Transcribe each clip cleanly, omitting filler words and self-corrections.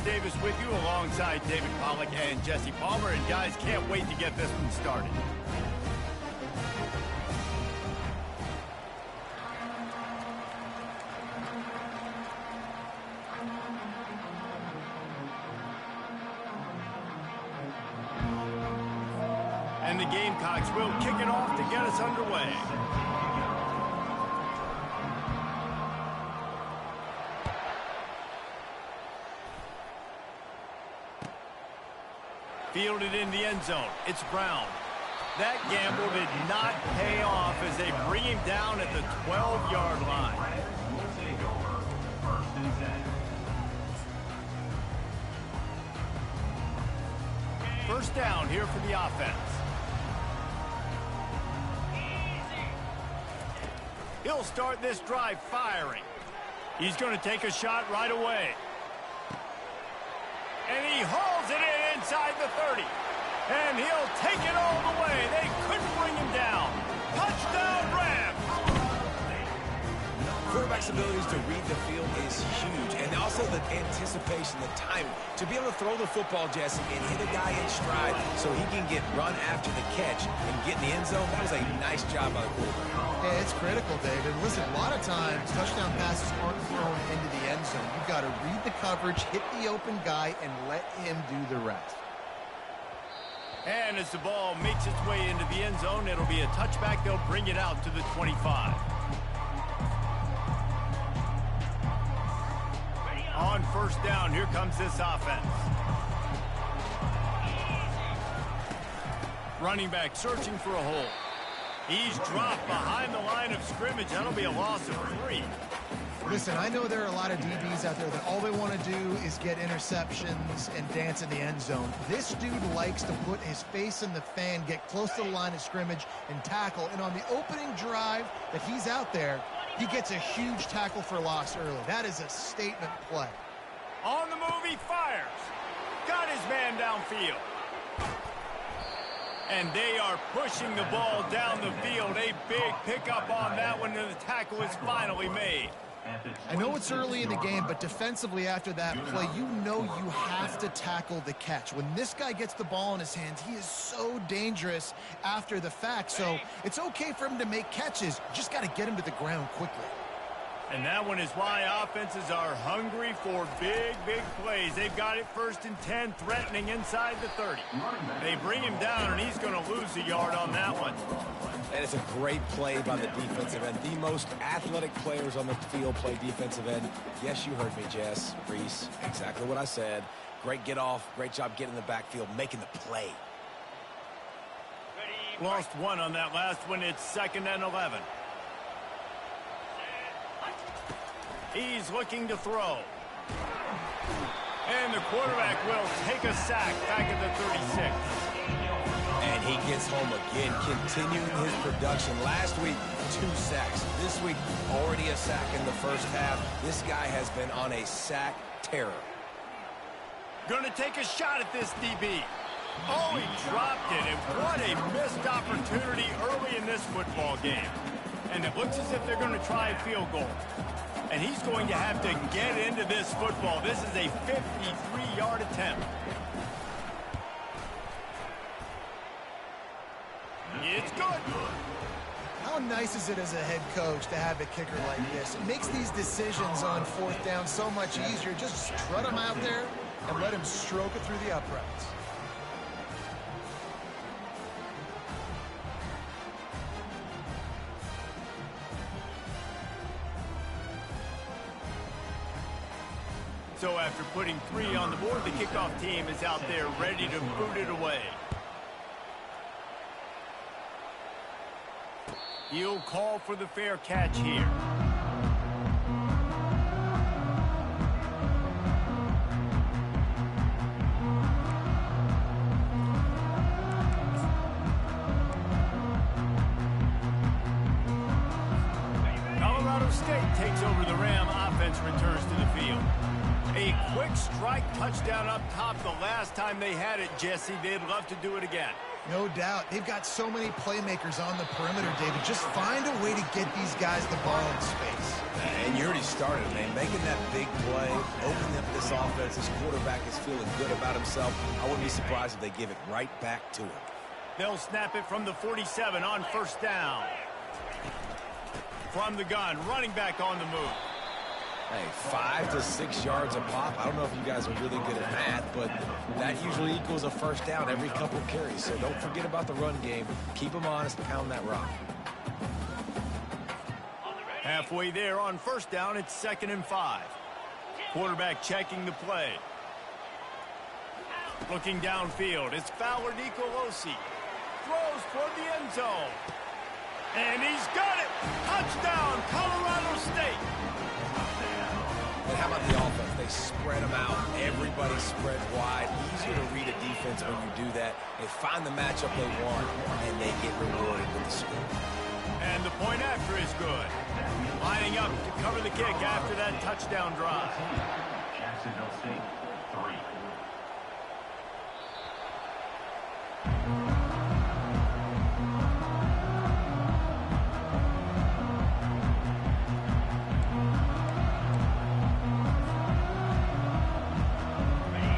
Davis with you alongside David Pollack and Jesse Palmer. And guys, can't wait to get this one started. And the Gamecocks will kick it off to get us underway. Fielded in the end zone. It's Brown. That gamble did not pay off as they bring him down at the 12-yard line. First down here for the offense. He'll start this drive firing. He's going to take a shot right away. And he hauls it in inside the 30. And he'll take it all the way. They couldn't bring him down. Touchdown, Rams! Quarterback's abilities to read the field is huge, and also the anticipation, the timing. To be able to throw the football, Jesse, and hit a guy in stride so he can get run after the catch and get in the end zone, that was a nice job by the quarterback. Yeah, it's critical, David. Listen, a lot of times, touchdown passes aren't thrown into the end zone. You've got to read the coverage, hit the open guy, and let him do the rest. And as the ball makes its way into the end zone, it'll be a touchback. They'll bring it out to the 25. On first down, here comes this offense. Running back searching for a hole. He's dropped behind the line of scrimmage. That'll be a loss of 3. Listen, I know there are a lot of DBs out there that all they want to do is get interceptions and dance in the end zone. This dude likes to put his face in the fan, get close to the line of scrimmage, and tackle. And on the opening drive that he's out there, he gets a huge tackle for loss early. That is a statement play. On the move, he fires. Got his man downfield. And they are pushing the ball down the field. A big pickup on that one, and the tackle is finally made. I know it's early in the game, but defensively after that play, you know you have to tackle the catch. When this guy gets the ball in his hands, he is so dangerous after the fact. So it's okay for him to make catches. You just got to get him to the ground quickly. And that one is why offenses are hungry for big, big plays. They've got it 1st and 10, threatening inside the 30. They bring him down, and he's going to lose a yard on that one. And it's a great play by the defensive end. The most athletic players on the field play defensive end. Yes, you heard me, Jess, Reese. Exactly what I said. Great get off. Great job getting in the backfield, making the play. Lost 1 on that last one. It's 2nd and 11. He's looking to throw. And the quarterback will take a sack back at the 36. And he gets home again, continuing his production. Last week, 2 sacks. This week, already a sack in the first half. This guy has been on a sack terror. Going to take a shot at this DB. Oh, he dropped it, and what a missed opportunity early in this football game. And it looks as if they're going to try a field goal. And he's going to have to get into this football. This is a 53-yard attempt. It's good. How nice is it as a head coach to have a kicker like this? It makes these decisions on 4th down so much easier. Just strut him out there and let him stroke it through the uprights. So after putting 3 on the board, the kickoff team is out there ready to boot it away. He'll call for the fair catch here. Colorado State takes over the Ram offense returns to the field. A quick strike touchdown up top the last time they had it, Jesse. They'd love to do it again. No doubt. They've got so many playmakers on the perimeter, David. Just find a way to get these guys the ball in space. And you already started, man. Making that big play, opening up this offense. This quarterback is feeling good about himself. I wouldn't be surprised if they give it right back to him. They'll snap it from the 47 on first down. From the gun, running back on the move. Hey, 5 to 6 yards a pop. I don't know if you guys are really good at math, but that usually equals a first down every couple carries. So don't forget about the run game. Keep them honest, pound that rock. Halfway there on first down, it's 2nd and 5. Quarterback checking the play. Looking downfield, it's Fowler Nicolosi. Throws toward the end zone. And he's got it! Touchdown, Colorado State! And how about the offense? They spread them out. Everybody spread wide. Easier to read a defense when you do that. They find the matchup they want, and they get rewarded with the score. And the point after is good. Lining up to cover the kick after that touchdown drive. Jacksonville State, 3.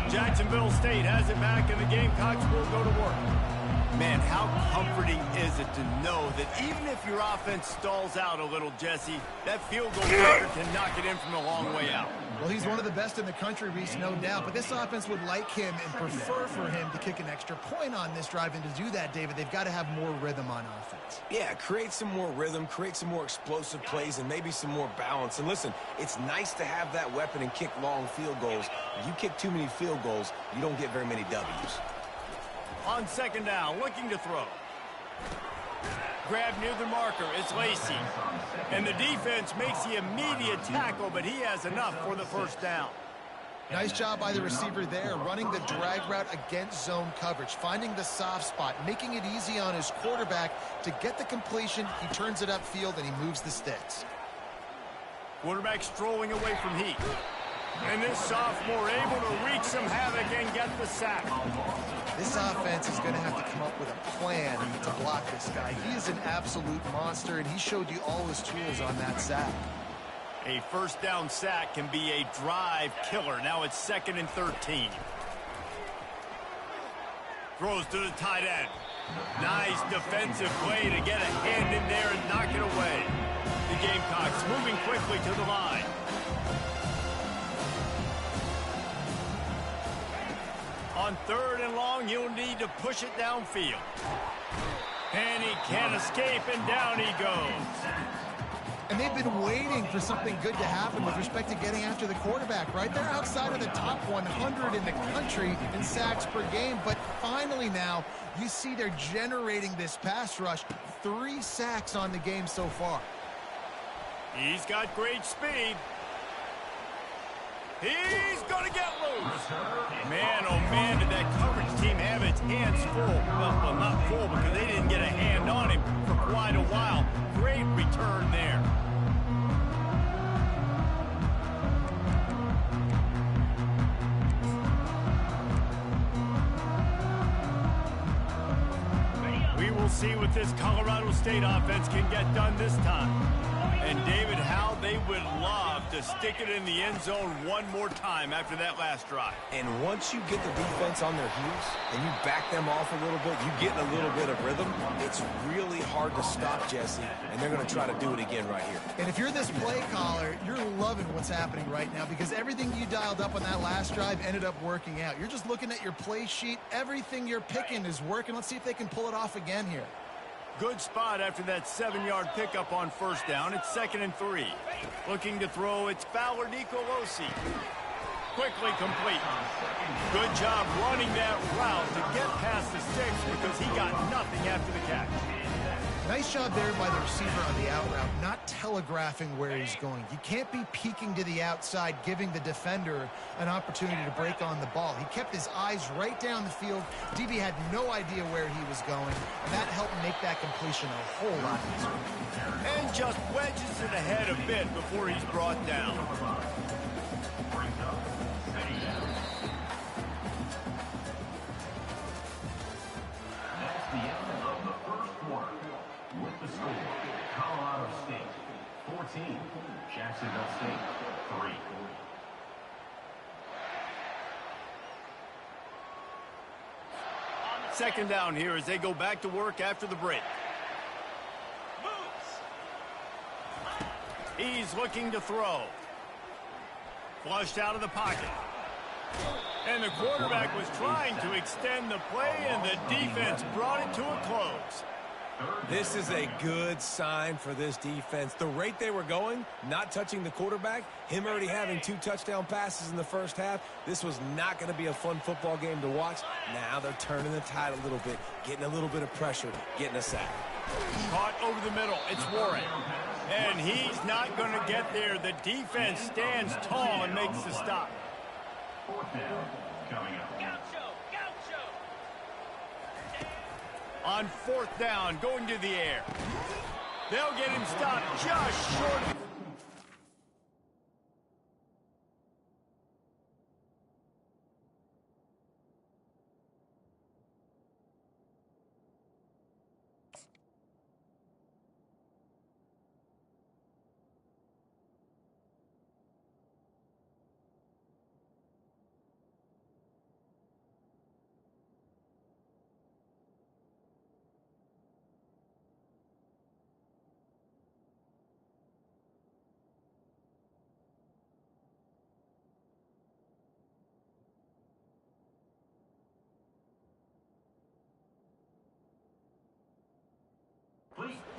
Jacksonville State has it back, and the Gamecocks will go to work. Man, how comforting is it to know that even if your offense stalls out a little, Jesse, that field goal kicker can knock it in from a long way out. Well, he's one of the best in the country, Reese, no doubt. But this offense would like him and prefer for him to kick an extra point on this drive. And to do that, David, they've got to have more rhythm on offense. Yeah, create some more rhythm, create some more explosive plays, and maybe some more balance. And listen, it's nice to have that weapon and kick long field goals. If you kick too many field goals, you don't get very many W's. On 2nd down, looking to throw. Grab near the marker, it's Lacey. And the defense makes the immediate tackle, but he has enough for the first down. Nice job by the receiver there, running the drag route against zone coverage, finding the soft spot, making it easy on his quarterback to get the completion. He turns it upfield, and he moves the sticks. Quarterback strolling away from heat. And this sophomore able to wreak some havoc and get the sack. This offense is going to have to come up with a plan to block this guy. He is an absolute monster, and he showed you all his tools on that sack. A first down sack can be a drive killer. Now it's 2nd and 13. Throws to the tight end. Nice defensive play to get a hand in there and knock it away. The Gamecocks moving quickly to the line. On 3rd and long, you'll need to push it downfield. And he can't escape, and down he goes. And they've been waiting for something good to happen with respect to getting after the quarterback, right? They're outside of the top 100 in the country in sacks per game, but finally now you see they're generating this pass rush. 3 sacks on the game so far. He's got great speed. He's going to get loose. Man, oh man, did that coverage team have its hands full. Well, not full because they didn't get a hand on him for quite a while. Great return there. We will see what this Colorado State offense can get done this time. And David, how they would love to stick it in the end zone one more time after that last drive. And once you get the defense on their heels and you back them off a little bit, you get a little bit of rhythm, it's really hard to stop, Jesse, and they're going to try to do it again right here. And if you're this play caller, you're loving what's happening right now because everything you dialed up on that last drive ended up working out. You're just looking at your play sheet. Everything you're picking is working. Let's see if they can pull it off again here. Good spot after that 7-yard pickup on first down. It's 2nd and 3. Looking to throw, it's Fowler Nicolosi. Quickly complete. Good job running that route to get past the sticks because he got nothing after the catch. Nice job there by the receiver on the out route, not telegraphing where he's going. You can't be peeking to the outside, giving the defender an opportunity to break on the ball. He kept his eyes right down the field. DB had no idea where he was going, and that helped make that completion a whole lot easier. And just wedges it ahead a bit before he's brought down. That's the end of the first quarter. With the score, Colorado State 14, Jacksonville State 3. Second down here as they go back to work after the break. He's looking to throw. Flushed out of the pocket. And the quarterback was trying to extend the play, and the defense brought it to a close. This is a good sign for this defense. The rate they were going, not touching the quarterback, him already having 2 touchdown passes in the first half, this was not going to be a fun football game to watch. Now they're turning the tide a little bit, getting a little bit of pressure, getting a sack. Caught over the middle. It's Warren. And he's not going to get there. The defense stands tall and makes the stop. Fourth down coming up. On fourth down, going to the air. They'll get him stopped just short.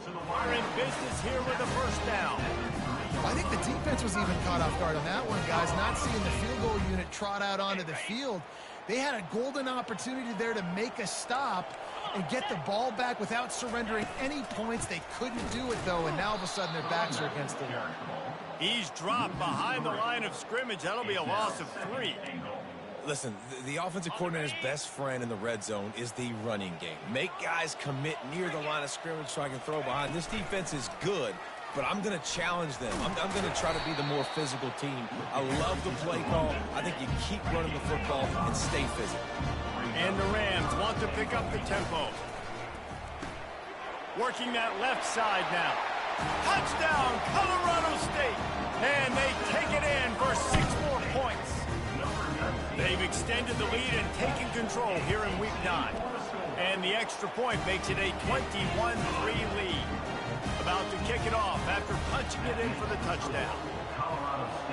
We're in business here with a first down. I think the defense was even caught off guard on that one, guys, not seeing the field goal unit trot out onto the field. They had a golden opportunity there to make a stop and get the ball back without surrendering any points. They couldn't do it, though, and now all of a sudden their backs are against the wall. He's dropped behind the line of scrimmage. That'll be a loss of 3. Listen, the offensive coordinator's best friend in the red zone is the running game. Make guys commit near the line of scrimmage so I can throw behind. This defense is good, but I'm going to challenge them. I'm going to try to be the more physical team. I love the play call. I think you keep running the football and stay physical. And the Rams want to pick up the tempo. Working that left side now. Touchdown, Colorado State. And they take it in for 6 more points. They've extended the lead and taken control here in Week 9. And the extra point makes it a 21-3 lead. About to kick it off after punching it in for the touchdown.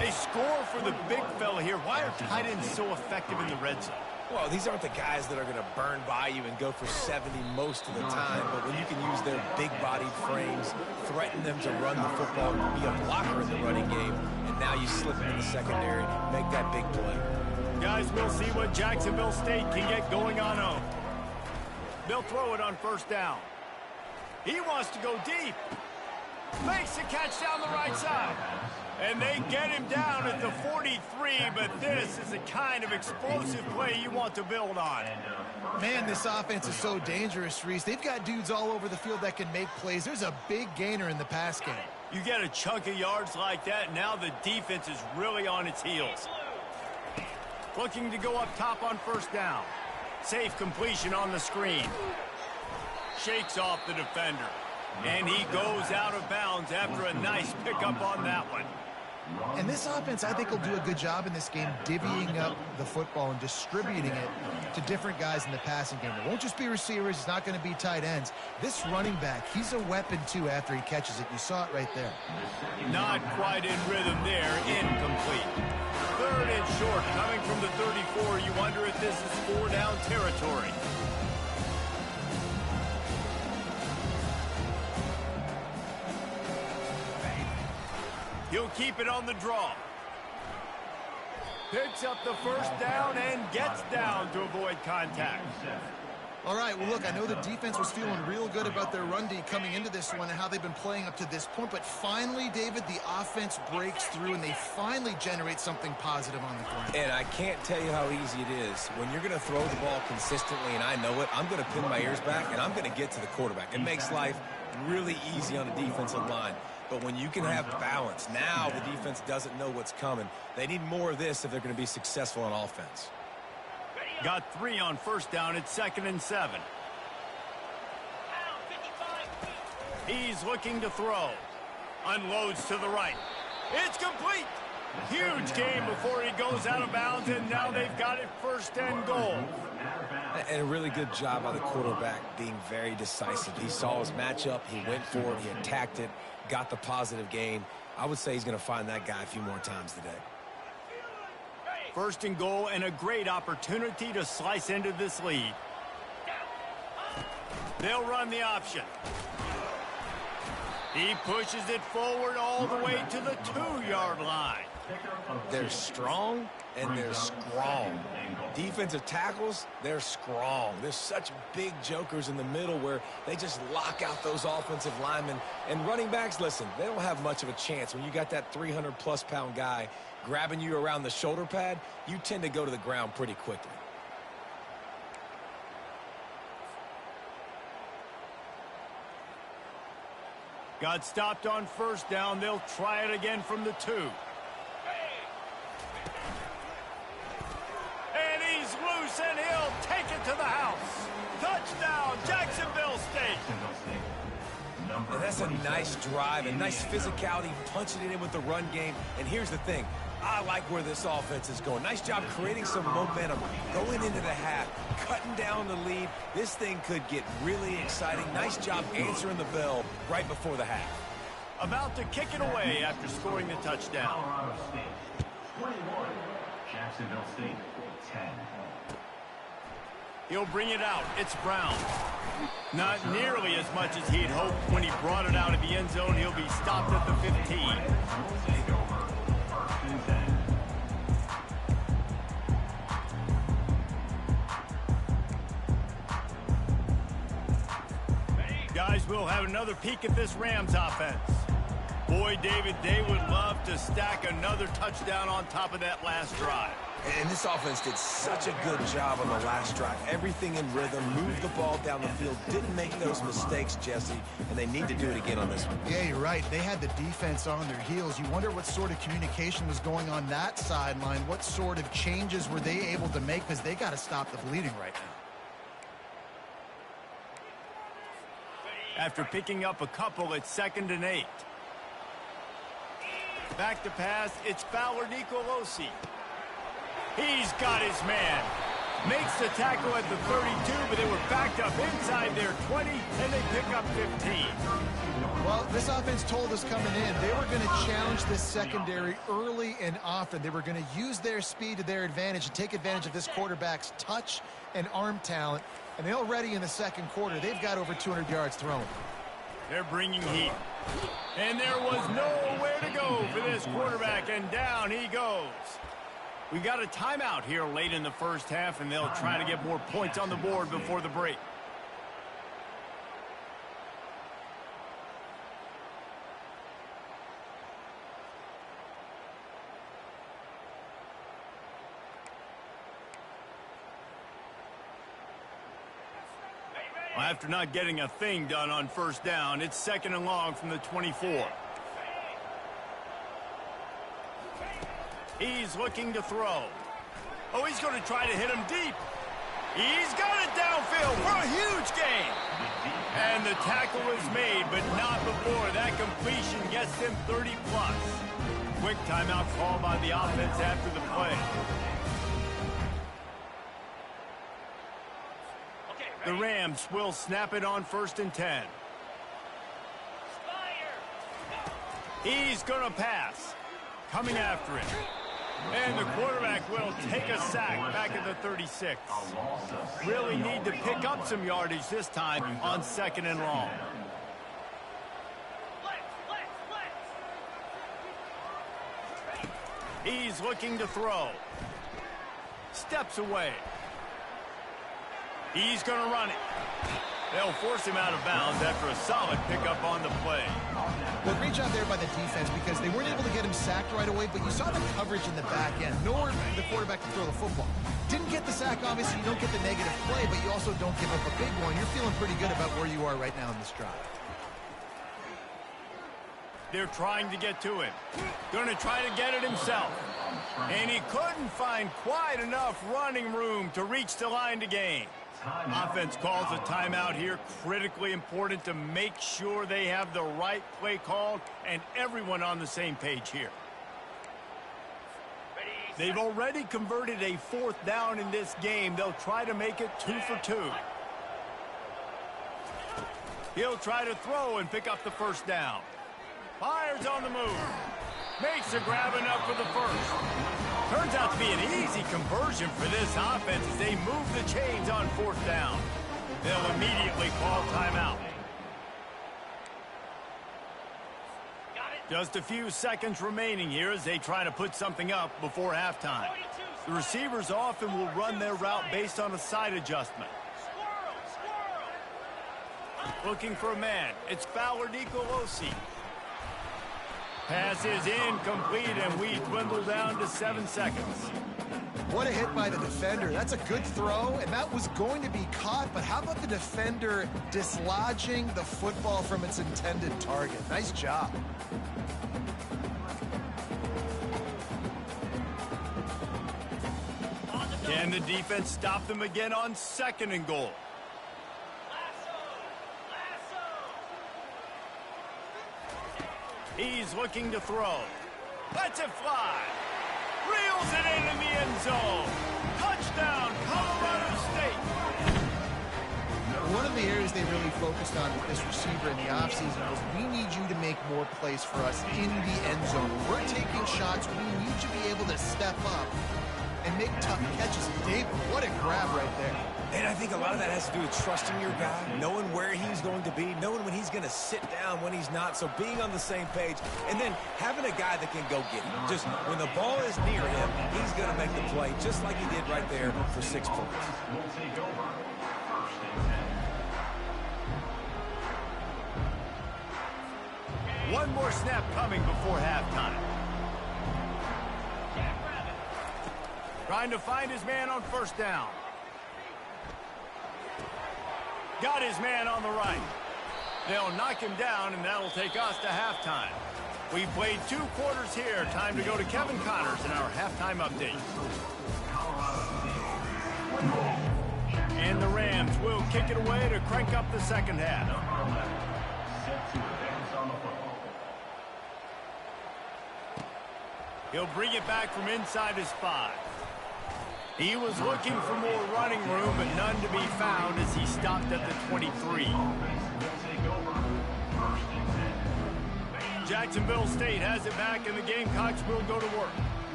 They score for the big fella here. Why are tight ends so effective in the red zone? Well, these aren't the guys that are going to burn by you and go for 70 most of the time, but when you can use their big-bodied frames, threaten them to run the football, be a blocker in the running game, and now you slip them in the secondary, make that big play. Guys, we'll see what Jacksonville State can get going on home. They'll throw it on first down. He wants to go deep. Makes the catch down the right side. And they get him down at the 43, but this is the kind of explosive play you want to build on. Man, this offense is so dangerous, Reese. They've got dudes all over the field that can make plays. There's a big gainer in the pass game. You get a chunk of yards like that, now the defense is really on its heels. Looking to go up top on first down. Safe completion on the screen. Shakes off the defender. And he goes out of bounds after a nice pickup on that one. And this offense, I think, will do a good job in this game divvying up the football and distributing it to different guys in the passing game. It won't just be receivers. It's not going to be tight ends. This running back, he's a weapon, too, after he catches it. You saw it right there. Not quite in rhythm there. Incomplete. 3rd and short, coming from the 34. You wonder if this is 4-down territory. He'll keep it on the draw. Picks up the first down and gets down to avoid contact. All right, well, look, I know the defense was feeling real good about their run D coming into this one and how they've been playing up to this point, but finally, David, the offense breaks through and they finally generate something positive on the ground. And I can't tell you how easy it is. When you're going to throw the ball consistently, and I know it, I'm going to pin my ears back, and I'm going to get to the quarterback. It makes life really easy on the defensive line. But when you can have balance, now the defense doesn't know what's coming. They need more of this if they're going to be successful on offense. Got 3 on first down. It's 2nd and 7. He's looking to throw. Unloads to the right. It's complete. Huge game before he goes out of bounds, and now they've got it 1st and goal. And a really good job by the quarterback being very decisive. He saw his matchup. He went for it. He attacked it. Got the positive gain. I would say he's going to find that guy a few more times today. 1st and goal, and a great opportunity to slice into this lead. They'll run the option. He pushes it forward all the way to the 2-yard line. They're strong and they're strong. Defensive tackles, they're strong. There's such big jokers in the middle where they just lock out those offensive linemen. And running backs, listen, they don't have much of a chance. When you got that 300-plus pound guy grabbing you around the shoulder pad, you tend to go to the ground pretty quickly. Got stopped on 1st down. They'll try it again from the 2. And he's loose, and he'll take it to the house. Touchdown, Jacksonville State. And that's a nice drive, a nice physicality, punching it in with the run game. And here's the thing. I like where this offense is going. Nice job creating some momentum, going into the half, cutting down the lead. This thing could get really exciting. Nice job answering the bell right before the half. About to kick it away after scoring the touchdown. Colorado State 21, Jacksonville State 10. He'll bring it out. It's Brown. Not nearly as much as he'd hoped when he brought it out of the end zone. He'll be stopped at the 15. Take over. 1st and 10. Guys, we'll have another peek at this Rams offense. Boy, David, they would love to stack another touchdown on top of that last drive. And this offense did such a good job on the last drive. Everything in rhythm, moved the ball down the field, didn't make those mistakes, Jesse, and they need to do it again on this one. Yeah, you're right. They had the defense on their heels. You wonder what sort of communication was going on that sideline. What sort of changes were they able to make, because they got to stop the bleeding right now. After picking up a couple, it's 2nd and 8. Back to pass, it's Fowler Nicolosi. He's got his man. Makes the tackle at the 32, but they were backed up inside their 20, and they pick up 15. Well, this offense told us coming in they were going to challenge this secondary early and often. They were going to use their speed to their advantage and take advantage of this quarterback's touch and arm talent. And they already in the 2nd quarter, they've got over 200 yards thrown. They're bringing heat. And there was nowhere to go for this quarterback, and down he goes. We got a timeout here late in the 1st half, and they'll try to get more points on the board before the break. After not getting a thing done on 1st down, it's 2nd and long from the 24. He's looking to throw. Oh, he's going to try to hit him deep. He's got it downfield for a huge gain. And the tackle is made, but not before that completion gets him 30-plus. Quick timeout call by the offense after the play. The Rams will snap it on 1st and 10. He's going to pass. Coming after it. And the quarterback will take a sack back at the 36. Really need to pick up some yardage this time on 2nd and long. He's looking to throw. Steps away. He's going to run it. They'll force him out of bounds after a solid pickup on the play. Well, great job there by the defense because they weren't able to get him sacked right away, but you saw the coverage in the back end. Nowhere for the quarterback to throw the football. Didn't get the sack, obviously. You don't get the negative play, but you also don't give up a big one. You're feeling pretty good about where you are right now in this drive. They're trying to get to him. Going to try to get it himself. And he couldn't find quite enough running room to reach the line to gain. Offense calls a timeout here. Critically important to make sure they have the right play called and everyone on the same page here. They've already converted a 4th down in this game. They'll try to make it 2 for 2. He'll try to throw and pick up the 1st down. Fires on the move. Makes a grab enough for the 1st. Turns out to be an easy conversion for this offense as they move the chains on 4th down. They'll immediately call timeout. Just a few seconds remaining here as they try to put something up before halftime. The receivers often will run their route based on a side adjustment. Looking for a man. It's Fowler Nicolosi. Pass is incomplete, and we dwindle down to 7 seconds. What a hit by the defender. That's a good throw, and that was going to be caught, but how about the defender dislodging the football from its intended target? Nice job. Can the defense stop them again on 2nd and goal? He's looking to throw. Lets it fly. Reels it in the end zone. Touchdown, Colorado State. One of the areas they really focused on with this receiver in the offseason was we need you to make more plays for us in the end zone. We're taking shots. We need you to be able to step up and make tough catches. David, what a grab right there. And I think a lot of that has to do with trusting your guy, knowing where he's going to be, knowing when he's going to sit down, when he's not. So being on the same page, and then having a guy that can go get him. Just when the ball is near him, he's going to make the play, just like he did right there for 6 points. One more snap coming before halftime. Trying to find his man on 1st down. Got his man on the right. They'll knock him down, and that'll take us to halftime. We've played 2 quarters here. Time to go to Kevin Connors in our halftime update. And the Rams will kick it away to crank up the 2nd half. He'll bring it back from inside his 5. He was looking for more running room, but none to be found as he stopped at the 23. Jacksonville State has it back, and the Gamecocks will go to work.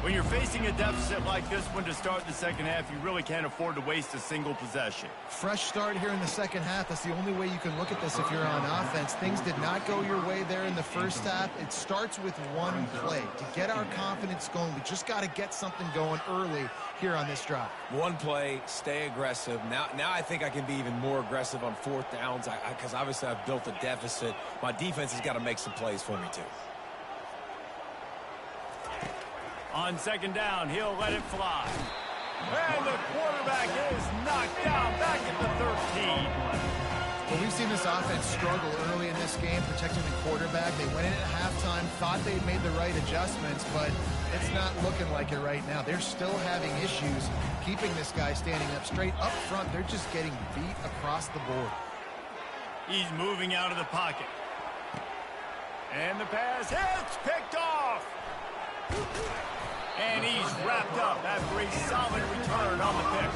When you're facing a deficit like this one to start the 2nd half, you really can't afford to waste a single possession. Fresh start here in the 2nd half. That's the only way you can look at this if you're on offense. Things did not go your way there in the 1st half. It starts with one play. To get our confidence going, we just got to get something going early here on this drive. One play, stay aggressive. Now I think I can be even more aggressive on 4th downs because obviously I've built a deficit. My defense has got to make some plays for me too. On 2nd down, he'll let it fly. And the quarterback is knocked down back at the 13. Well, we've seen this offense struggle early in this game, protecting the quarterback. They went in at halftime, thought they'd made the right adjustments, but it's not looking like it right now. They're still having issues keeping this guy standing up straight. Up front, they're just getting beat across the board. He's moving out of the pocket. And the pass hits, picked off. And he's wrapped up after a solid return on the pick.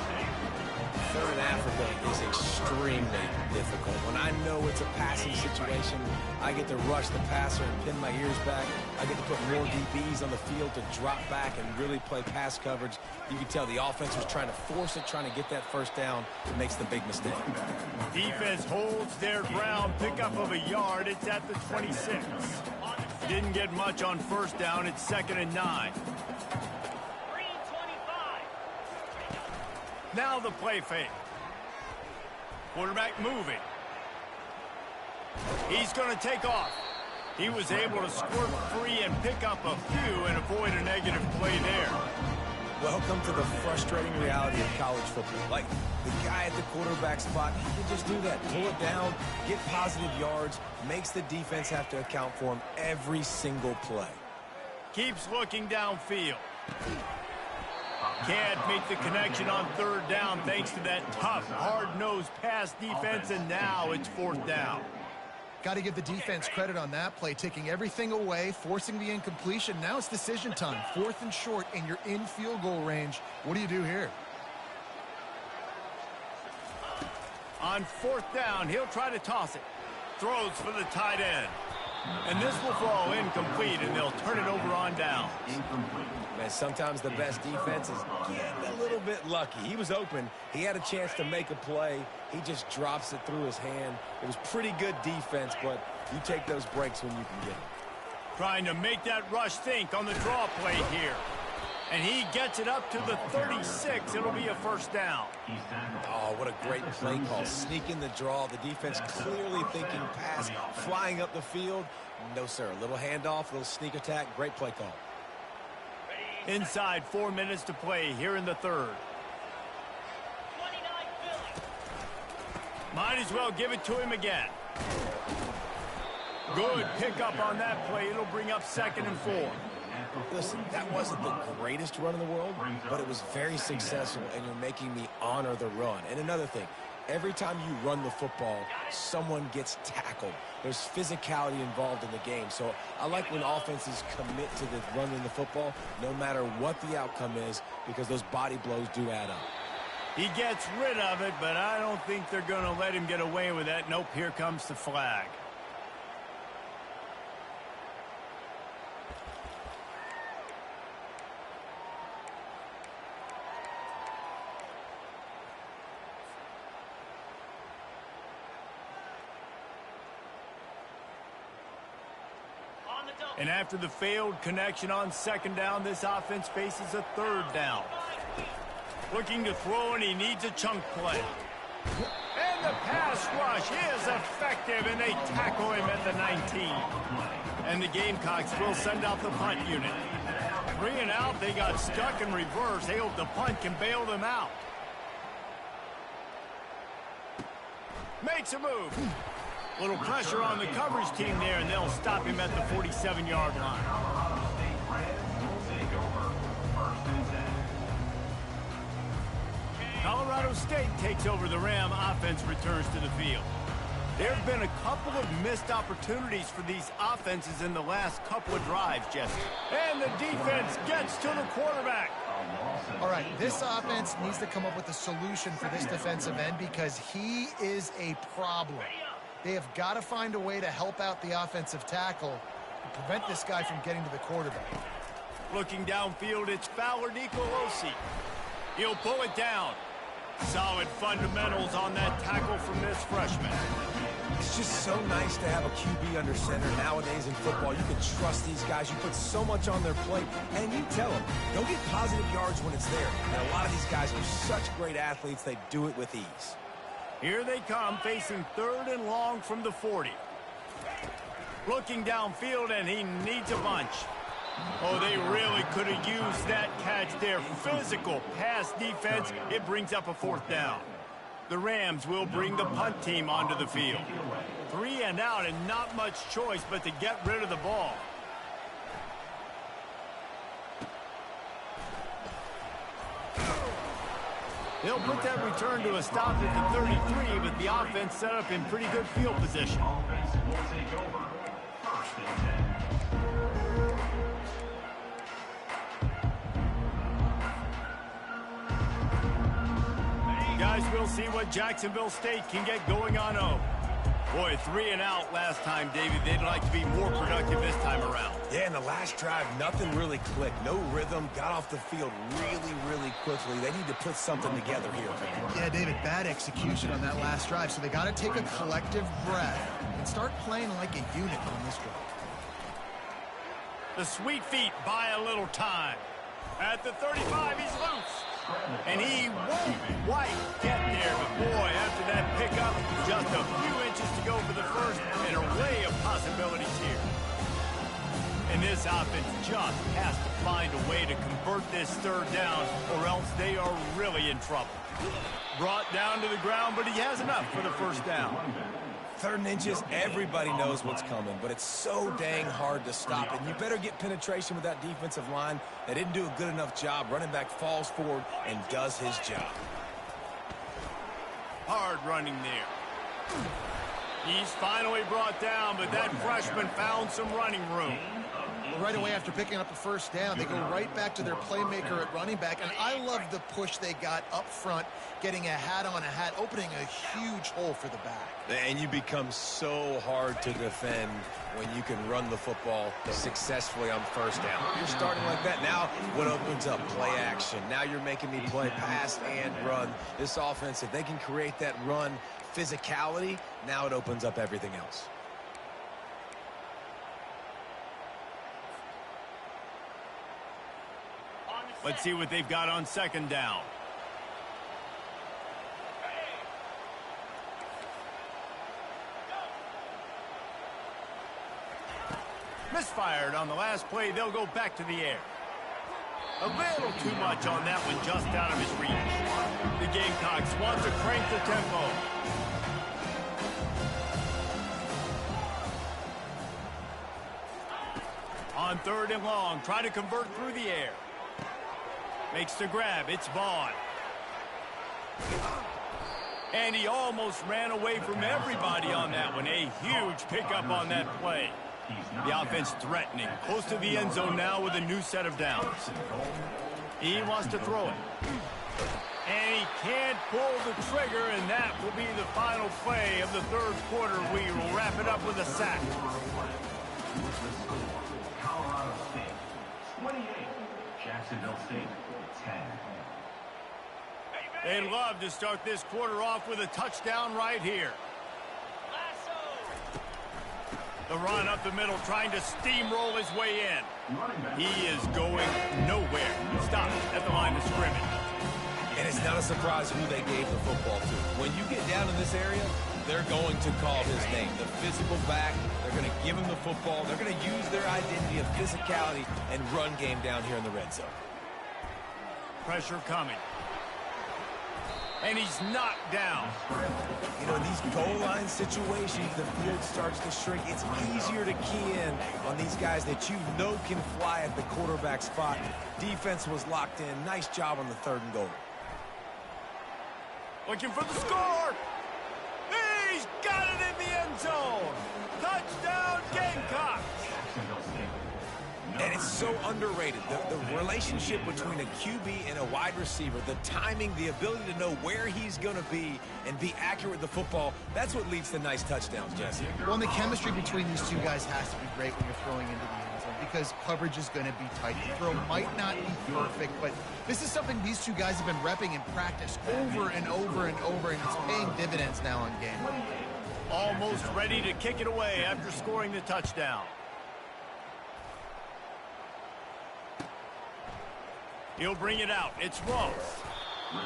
3rd Africa is extremely difficult. When I know it's a passing situation, I get to rush the passer and pin my ears back. I get to put more DBs on the field to drop back and really play pass coverage. You can tell the offense was trying to force it, trying to get that 1st down, and makes the big mistake. Defense holds their ground, pickup of a yard. It's at the 26. Didn't get much on 1st down. It's 2nd and 9. Now the play fake. Quarterback moving. He's going to take off. He was able to squirt free and pick up a few and avoid a negative play there. Welcome to the frustrating reality of college football. Like, the guy at the quarterback spot, he can just do that. Pull it down, get positive yards, makes the defense have to account for him every single play. Keeps looking downfield. Can't make the connection on third down thanks to that tough, hard-nosed pass defense, and now it's fourth down. Got to give the defense credit on that play, taking everything away, forcing the incompletion. Now it's decision time. 4th and short, and you're in field goal range. What do you do here? On 4th down, he'll try to toss it. Throws for the tight end. And this will fall incomplete, and they'll turn it over on down. Man, sometimes the best defense is getting a little bit lucky. He was open. He had a chance to make a play. He just drops it through his hand. It was pretty good defense, but you take those breaks when you can get them. Trying to make that rush think on the draw play here. And he gets it up to the 36. It'll be a first down. Oh, what a great play call. Sneaking the draw. The defense clearly thinking pass. Flying up the field. No, sir. A little handoff, a little sneak attack. Great play call. Inside 4 minutes to play here in the third. Might as well give it to him again. Good pickup on that play. It'll bring up 2nd and 4. Listen, that wasn't the greatest run in the world, but it was very successful, and you're making me honor the run. And another thing, every time you run the football, someone gets tackled. There's physicality involved in the game. So I like when offenses commit to the running the football, no matter what the outcome is, because those body blows do add up. He gets rid of it, but I don't think they're going to let him get away with that. Nope, here comes the flag. And after the failed connection on 2nd down, this offense faces a 3rd down. Looking to throw, and he needs a chunk play. And the pass rush is effective, and they tackle him at the 19. And the Gamecocks will send out the punt unit. 3 and out, they got stuck in reverse. They hope the punt can bail them out. Makes a move. Little pressure on the coverage team there, and they'll stop him at the 47-yard line. Colorado State takes over the Ram. Offense returns to the field. There have been a couple of missed opportunities for these offenses in the last couple of drives, Jesse. And the defense gets to the quarterback. All right, this offense needs to come up with a solution for this defensive end because he is a problem. They have got to find a way to help out the offensive tackle to prevent this guy from getting to the quarterback. Looking downfield, it's Fowler Nicolosi. He'll pull it down. Solid fundamentals on that tackle from this freshman. It's just so nice to have a QB under center nowadays in football. You can trust these guys. You put so much on their plate, and you tell them, go get positive yards when it's there. And a lot of these guys are such great athletes, they do it with ease. Here they come, facing 3rd and long from the 40. Looking downfield, and he needs a bunch. Oh, they really could have used that catch there. Physical pass defense. It brings up a 4th down. The Rams will bring the punt team onto the field. 3 and out, and not much choice but to get rid of the ball. They'll put that return to a stop at the 33, but the offense set up in pretty good field position. Offense will take over. 1st and 10. Guys, we'll see what Jacksonville State can get going on 0. Boy, 3 and out last time, David. They'd like to be more productive this time around. Yeah, in the last drive, nothing really clicked. No rhythm, got off the field really quickly. They need to put something together here. Yeah, David, bad execution on that last drive, so they got to take a collective breath and start playing like a unit on this drive. The Sweet Feet buy a little time. At the 35, he's loose. And he won't quite get there, but boy, after that pickup, just a few inches to go for the first, and an array of possibilities here. And this offense just has to find a way to convert this third down, or else they are really in trouble. Brought down to the ground, but he has enough for the first down. 3rd and inches, everybody knows what's coming, but it's so dang hard to stop it. And you better get penetration with that defensive line. They didn't do a good enough job. Running back falls forward and does his job. Hard running there. He's finally brought down, but that freshman found some running room. Right away after picking up a first down, they go right back to their playmaker at running back, and I love the push they got up front, getting a hat on a hat, opening a huge hole for the back. And you become so hard to defend when you can run the football successfully on first down. You're starting like that. Now what opens up? Play action. Now you're making me play pass and run. This offense, if they can create that run physicality, now it opens up everything else. Let's see what they've got on 2nd down. Misfired on the last play. They'll go back to the air. A little too much on that one, just out of his reach. The Gamecocks want to crank the tempo. On 3rd and long, try to convert through the air. Makes the grab. It's Vaughn. And he almost ran away from everybody on that one. A huge pickup on that play. The offense threatening. Close to the end zone now with a new set of downs. He wants to throw it. And he can't pull the trigger, and that will be the final play of the 3rd quarter. We will wrap it up with a sack. Colorado State 28, Jacksonville State 10. They'd love to start this quarter off with a touchdown right here. The run up the middle, trying to steamroll his way in. He is going nowhere. Stopped at the line of scrimmage. And it's not a surprise who they gave the football to. When you get down in this area, they're going to call his name. The physical back, they're going to give him the football. They're going to use their identity of physicality and run game down here in the red zone. Pressure coming. And he's knocked down. You know, in these goal line situations, the field starts to shrink. It's easier to key in on these guys that you know can fly at the quarterback spot. Defense was locked in. Nice job on the 3rd and goal. Looking for the score. He's got it in the end zone. Touchdown, Gamecocks. And it's so underrated. The relationship between a QB and a wide receiver, the timing, the ability to know where he's going to be and be accurate with the football, that's what leads to nice touchdowns, Jesse. Well, and the chemistry between these two guys has to be great when you're throwing into the end zone, because coverage is going to be tight. The throw might not be perfect, but this is something these two guys have been repping in practice over and over and over, and it's paying dividends now on game. Almost ready to kick it away after scoring the touchdown. He'll bring it out. It's Ross.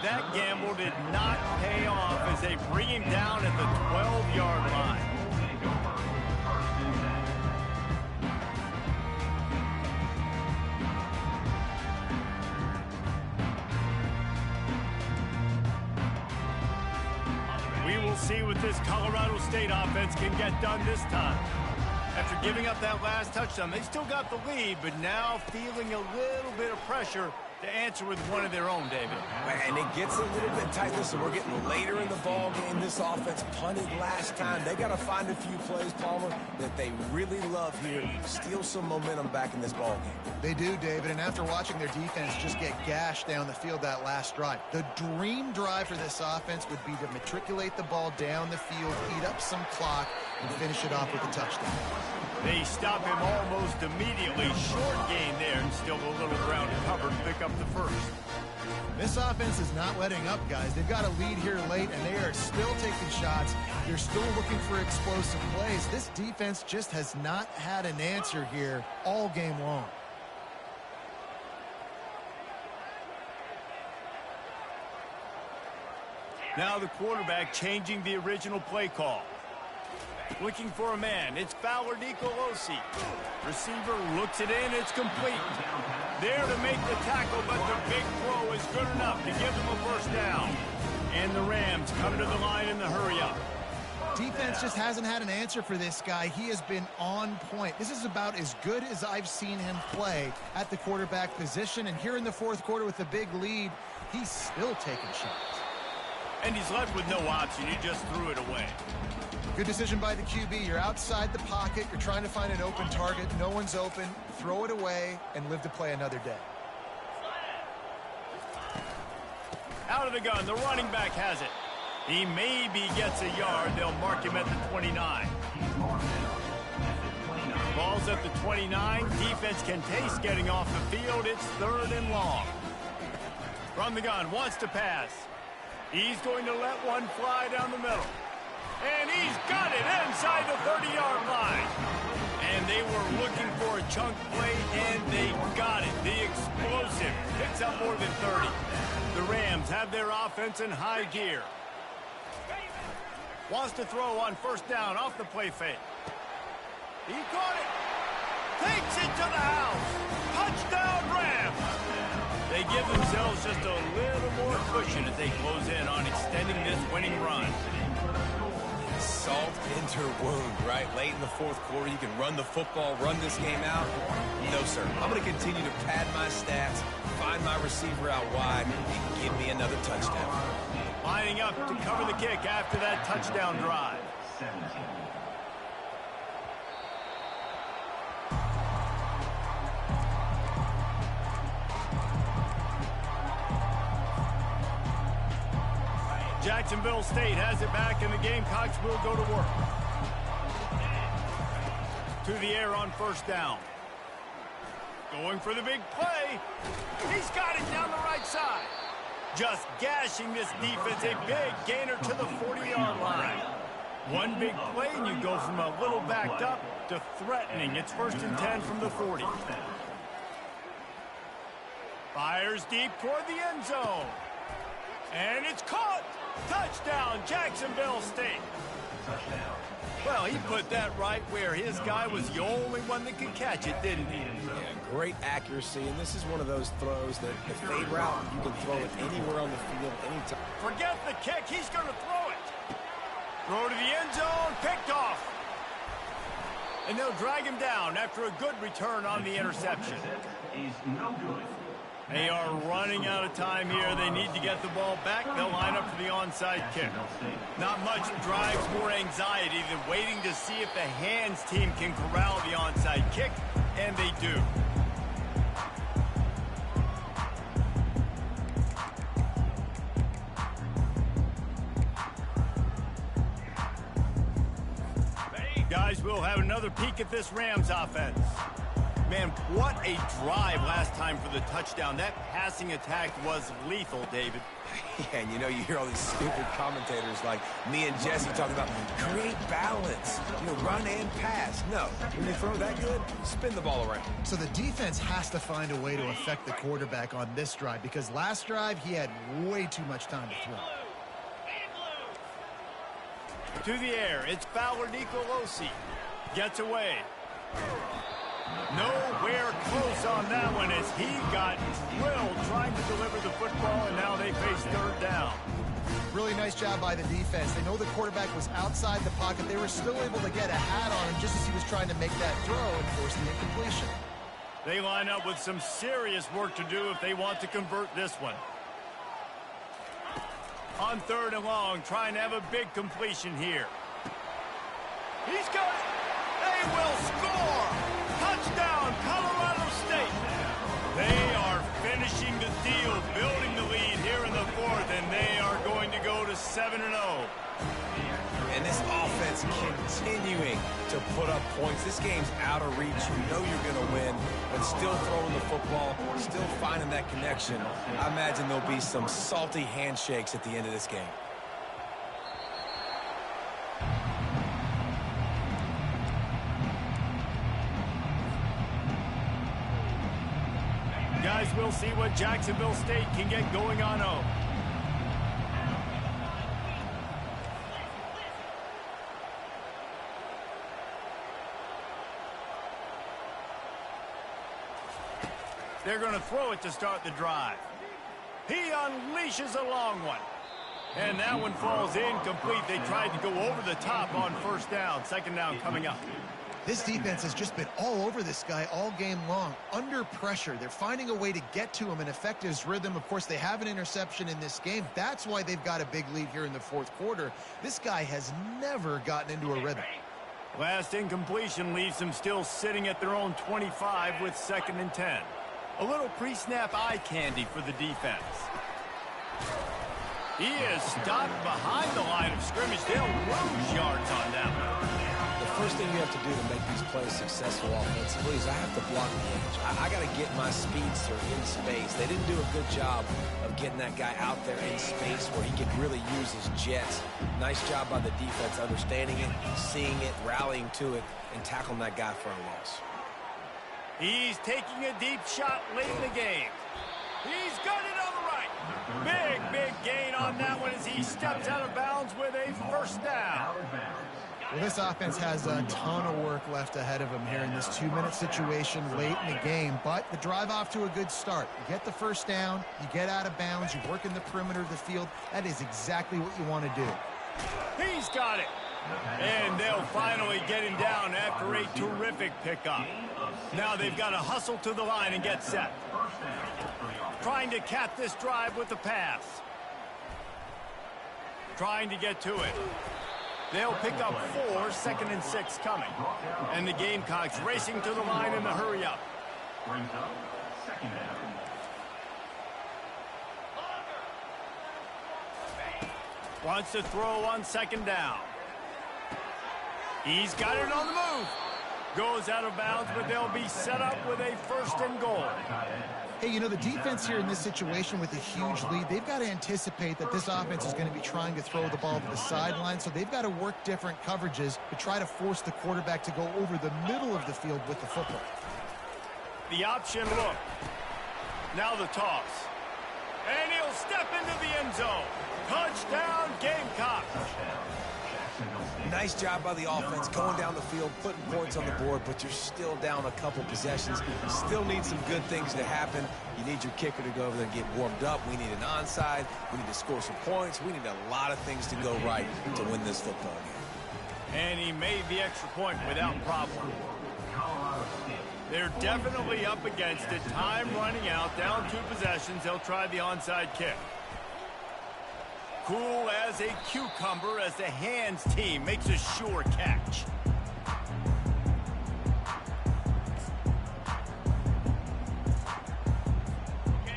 That gamble did not pay off as they bring him down at the 12-yard line. We will see what this Colorado State offense can get done this time. After giving up that last touchdown, they still got the lead, but now feeling a little bit of pressure to answer with one of their own, David. And it gets a little bit tight. Listen, we're getting later in the ball game. This offense punted last time. They got to find a few plays, Palmer, that they really love here. Steal some momentum back in this ball game. They do, David, and after watching their defense just get gashed down the field that last drive, the dream drive for this offense would be to matriculate the ball down the field, eat up some clock, and finish it off with a touchdown. They stop him almost immediately. Short gain there, and still a little ground covered to pick up the first. This offense is not letting up, guys. They've got a lead here late, and they are still taking shots. They're still looking for explosive plays. This defense just has not had an answer here all game long. Now the quarterback changing the original play call. Looking for a man. It's Fowler Nicolosi. Receiver looks it in. It's complete. There to make the tackle, but the big throw is good enough to give them a first down. And the Rams come to the line in the hurry-up. Defense just hasn't had an answer for this guy. He has been on point. This is about as good as I've seen him play at the quarterback position. And here in the fourth quarter with the big lead, he's still taking shots. And he's left with no option. He just threw it away. Good decision by the QB. You're outside the pocket. You're trying to find an open target. No one's open. Throw it away and live to play another day. Out of the gun. The running back has it. He maybe gets a yard. They'll mark him at the 29. Ball's at the 29. Defense can taste getting off the field. It's 3rd and long. From the gun. Wants to pass. He's going to let one fly down the middle. And he's got it inside the 30-yard line. And they were looking for a chunk play, and they got it. The explosive picks up more than 30. The Rams have their offense in high gear. Wants to throw on first down off the play fake. He caught it. Takes it to the house. Touchdown, Rams. They give themselves just a little more cushion as they close in on extending this winning run. Salt into wound, right? Late in the fourth quarter, you can run the football, run this game out. No, sir. I'm going to continue to pad my stats, find my receiver out wide, and give me another touchdown. Lining up to cover the kick after that touchdown drive. 17. Jacksonville State has it back, and the Gamecocks will go to work. To the air on first down. Going for the big play. He's got it down the right side. Just gashing this defense, a big gainer to the 40-yard line. One big play, and you go from a little backed up to threatening. It's 1st and 10 from the 40. Fires deep toward the end zone. And it's caught. Touchdown, Jacksonville State. Touchdown. Well, he put that right where his guy was the only one that could catch it, didn't he? Yeah, great accuracy, and this is one of those throws that the fade route, you can throw it anywhere on the field, anytime. Forget the kick, he's going to throw it. Throw to the end zone, picked off. And they'll drag him down after a good return on the interception. Is no good. They are running out of time here. They need to get the ball back. They'll line up for the onside kick. Not much drives more anxiety than waiting to see if the hands team can corral the onside kick, and they do. Guys, we'll have another peek at this Rams offense. Man, what a drive last time for the touchdown. That passing attack was lethal, David. Yeah, and you know, you hear all these stupid commentators like me and Jesse talking about create balance, run and pass. No, when you throw that good, spin the ball around. So the defense has to find a way to affect the quarterback on this drive, because last drive he had way too much time to throw. To the air, it's Fowler Nicolosi. Gets away. Nowhere close on that one as he got drilled trying to deliver the football, and now they face 3rd down. Really nice job by the defense. They know the quarterback was outside the pocket. They were still able to get a hat on him just as he was trying to make that throw and force the incompletion. They line up with some serious work to do if they want to convert this one. On 3rd and long, trying to have a big completion here. He's got it. They will score. Touchdown, Colorado State. They are finishing the deal, building the lead here in the 4th, and they are going to go to 7-0. And this offense continuing to put up points. This game's out of reach. You know you're going to win, but still throwing the football, still finding that connection. I imagine there'll be some salty handshakes at the end of this game. Guys, we'll see what Jacksonville State can get going on. They're going to throw it to start the drive. He unleashes a long one. And that one falls incomplete. They tried to go over the top on first down. Second down coming up. This defense has just been all over this guy all game long. Under pressure, they're finding a way to get to him and affect his rhythm. Of course, they have an interception in this game. That's why they've got a big lead here in the fourth quarter. This guy has never gotten into a rhythm. Last incompletion leaves them still sitting at their own 25 with 2nd and 10. A little pre-snap eye candy for the defense. He is stopped behind the line of scrimmage. They'll lose yards on that one. The first thing you have to do to make these plays successful offensively is I have to block the edge. I got to get my speedster in space. They didn't do a good job of getting that guy out there in space where he could really use his jets. Nice job by the defense understanding it, seeing it, rallying to it, and tackling that guy for a loss. He's taking a deep shot late in the game. He's got it on the right. Big gain on that one as he steps out of bounds with a first down. Well, this offense has a ton of work left ahead of them here in this 2-minute situation late in the game, but the drive off to a good start. You get the first down, you get out of bounds, you work in the perimeter of the field. That is exactly what you want to do. He's got it. And they'll finally get him down after a terrific pickup. Now they've got to hustle to the line and get set. Trying to cap this drive with the pass. Trying to get to it. They'll pick up 4, 2nd and 6 coming. And the Gamecocks racing to the line in the hurry up. Wants to throw on 2nd down. He's got it on the move. Goes out of bounds, but they'll be set up with a 1st and goal. Hey, you know, the defense here in this situation with a huge lead, they've got to anticipate that this offense is going to be trying to throw the ball to the sideline, so they've got to work different coverages to try to force the quarterback to go over the middle of the field with the football. The option look. Now the toss. And he'll step into the end zone. Touchdown, Gamecocks. Nice job by the offense going down the field, putting points on the board, but you're still down a couple possessions. Still need some good things to happen. You need your kicker to go over there and get warmed up. We need an onside. We need to score some points. We need a lot of things to go right to win this football game. And he made the extra point without problem. They're definitely up against it. Time running out, down 2 possessions. They'll try the onside kick. Cool as a cucumber as the hands team makes a sure catch.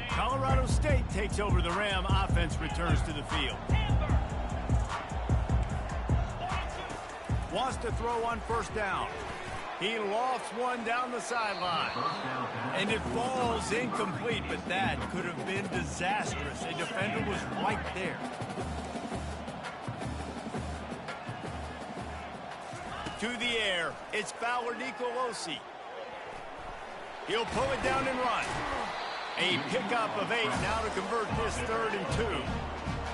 Colorado State takes over the Ram. Offense returns to the field. Wants to throw on 1st down. He lofts one down the sideline. And it falls incomplete, but that could have been disastrous. A defender was right there. To the air, it's Fowler Nicolosi. He'll pull it down and run. A pickup of 8 now to convert this 3rd and 2.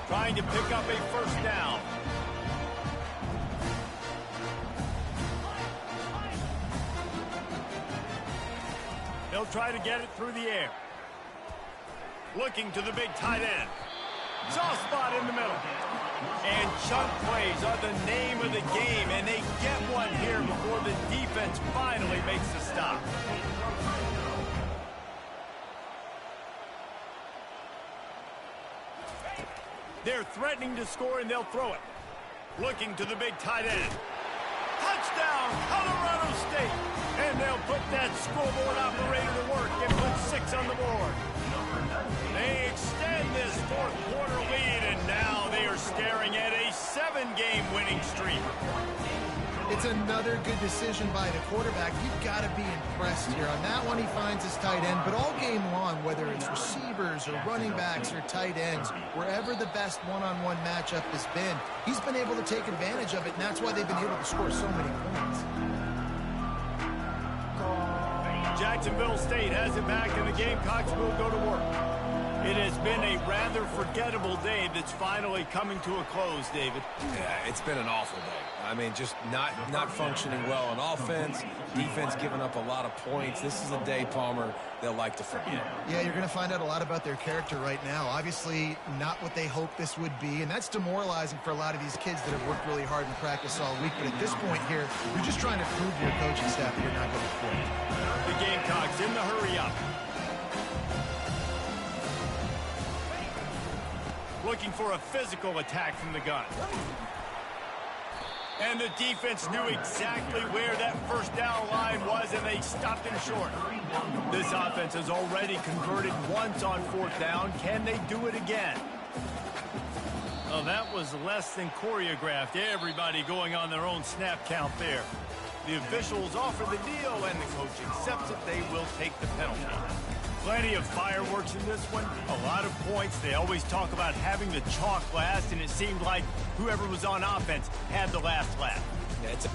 Trying to pick up a 1st down. They'll try to get it through the air. Looking to the big tight end. Soft spot in the middle. And chunk plays are the name of the game, and they get one here before the defense finally makes the stop. They're threatening to score, and they'll throw it. Looking to the big tight end. Touchdown, Colorado State. And they'll put that scoreboard operator to work and put 6 on the board. They extend this 4th quarter lead, and now they are staring at a 7-game winning streak. It's another good decision by the quarterback. You've got to be impressed here. On that one, he finds his tight end, but all game long, whether it's receivers or running backs or tight ends, wherever the best one-on-one matchup has been, he's been able to take advantage of it, and that's why they've been able to score so many points. Jacksonville State has it back, and the Gamecocks will go to work. It has been a rather forgettable day that's finally coming to a close, David. Yeah, it's been an awful day. I mean, just not functioning well on offense, defense giving up a lot of points. This is a day, Palmer, they'll like to forget. Yeah, you're going to find out a lot about their character right now. Obviously, not what they hoped this would be, and that's demoralizing for a lot of these kids that have worked really hard in practice all week. But at this point here, you're just trying to prove to your coaching staff that you're not going to quit. The Gamecocks in the hurry up. Looking for a physical attack from the gun. And the defense knew exactly where that first down line was, and they stopped him short. This offense has already converted once on fourth down. Can they do it again? Well, that was less than choreographed. Everybody going on their own snap count there. The officials offer the deal, and the coach accepts it. They will take the penalty. Plenty of fireworks in this one. A lot of points. They always talk about having the chalk last, and it seemed like whoever was on offense had the last laugh. Yeah, it's